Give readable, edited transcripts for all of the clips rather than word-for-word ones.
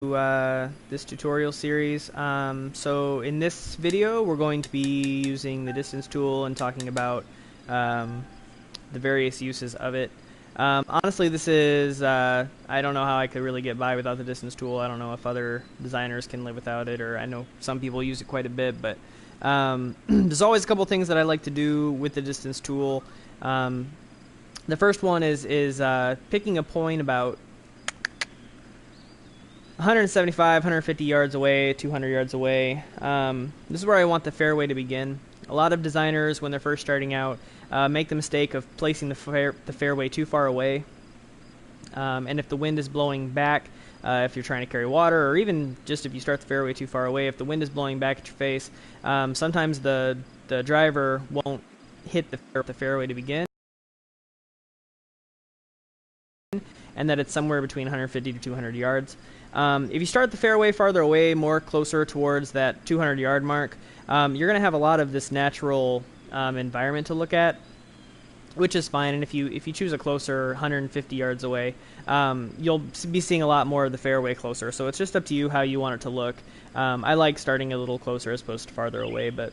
this tutorial series. So in this video we're going to be using the distance tool and talking about the various uses of it. Honestly, this is, I don't know how I could really get by without the distance tool. I don't know if other designers can live without it, or I know some people use it quite a bit, but there's always a couple things that I like to do with the distance tool. The first one is picking a point about 175, 150 yards away, 200 yards away. This is where I want the fairway to begin. A lot of designers, when they're first starting out, make the mistake of placing the fairway too far away. And if the wind is blowing back, if you're trying to carry water, or even just if you start the fairway too far away, if the wind is blowing back at your face, sometimes the driver won't hit the fairway to begin, and that it's somewhere between 150 to 200 yards. If you start the fairway farther away, more closer towards that 200 yard mark, you're going to have a lot of this natural environment to look at, which is fine. And if you choose a closer 150 yards away, you'll be seeing a lot more of the fairway closer. So it's just up to you how you want it to look. I like starting a little closer as opposed to farther away, but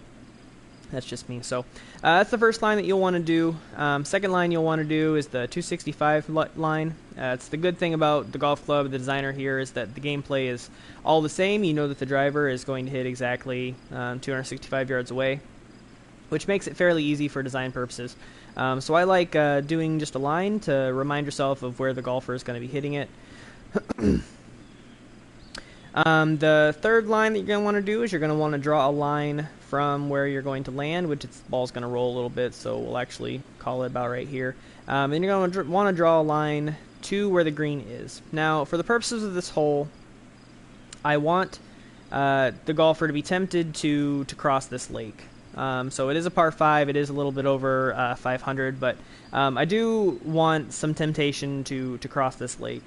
that's just me. So that's the first line that you'll want to do. Second line you'll want to do is the 265 line. It's the good thing about the golf club, the designer here, is that the gameplay is all the same. You know that the driver is going to hit exactly 265 yards away, which makes it fairly easy for design purposes. So I like doing just a line to remind yourself of where the golfer is going to be hitting it. The third line that you're going to want to do is you're going to want to draw a line from where you're going to land, which the ball's going to roll a little bit, so we'll actually call it about right here. And you're going to want to draw a line to where the green is. Now, for the purposes of this hole, I want the golfer to be tempted to cross this lake. So it is a par 5, it is a little bit over 500, but I do want some temptation to cross this lake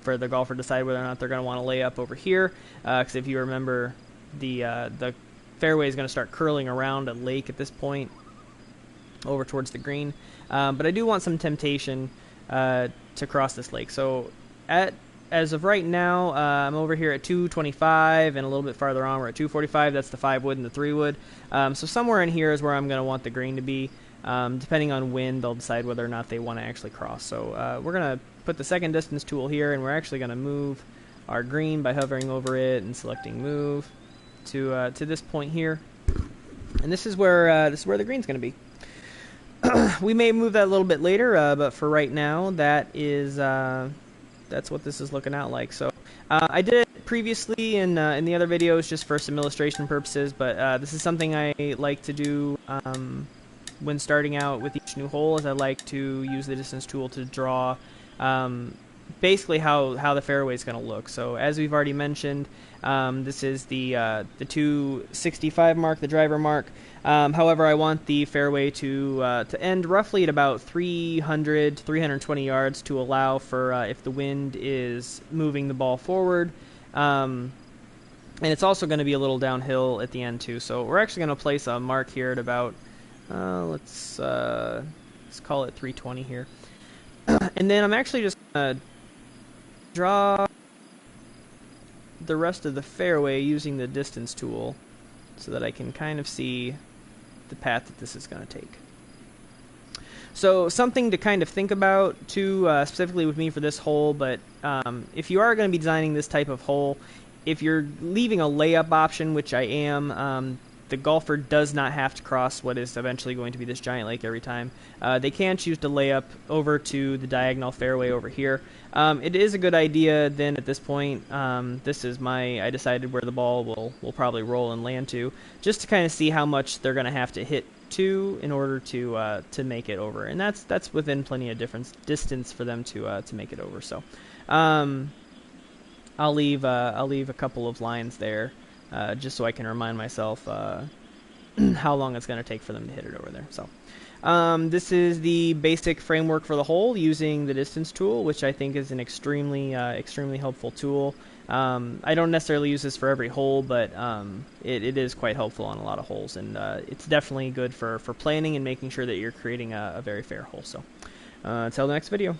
for the golfer to decide whether or not they're going to want to lay up over here, because if you remember, the fairway is going to start curling around a lake at this point over towards the green, but I do want some temptation to cross this lake. So as of right now, I'm over here at 225, and a little bit farther on we're at 245. That's the 5 wood and the 3 wood. So somewhere in here is where I'm going to want the green to be. Depending on wind, they'll decide whether or not they want to actually cross. So we're going to put the second distance tool here, and we're actually going to move our green by hovering over it and selecting move to this point here. And this is where the green's going to be. We may move that a little bit later, but for right now, that is that's what this is looking out like. So I did it previously in the other videos just for some illustration purposes, but this is something I like to do when starting out with each new hole, is I like to use the distance tool to draw basically how the fairway is going to look. So as we've already mentioned, this is the 265 mark, the driver mark. However, I want the fairway to end roughly at about 300 to 320 yards to allow for if the wind is moving the ball forward. And it's also going to be a little downhill at the end too. So we're actually going to place a mark here at about let's call it 320 here. And then I'm actually just going to draw the rest of the fairway using the distance tool so that I can kind of see the path that this is going to take. So something to kind of think about too, specifically with me for this hole, but if you are going to be designing this type of hole, if you're leaving a layup option, which I am, the golfer does not have to cross what is eventually going to be this giant lake every time. They can choose to lay up over to the diagonal fairway over here. It is a good idea then at this point, this is I decided where the ball will probably roll and land to, just to kind of see how much they're going to have to hit to in order to make it over. And that's within plenty of distance for them to make it over. So I'll leave a couple of lines there. Just so I can remind myself how long it's going to take for them to hit it over there. So this is the basic framework for the hole using the distance tool, which I think is an extremely helpful tool. I don't necessarily use this for every hole, but it is quite helpful on a lot of holes, and it's definitely good for planning and making sure that you're creating a very fair hole. So until the next video.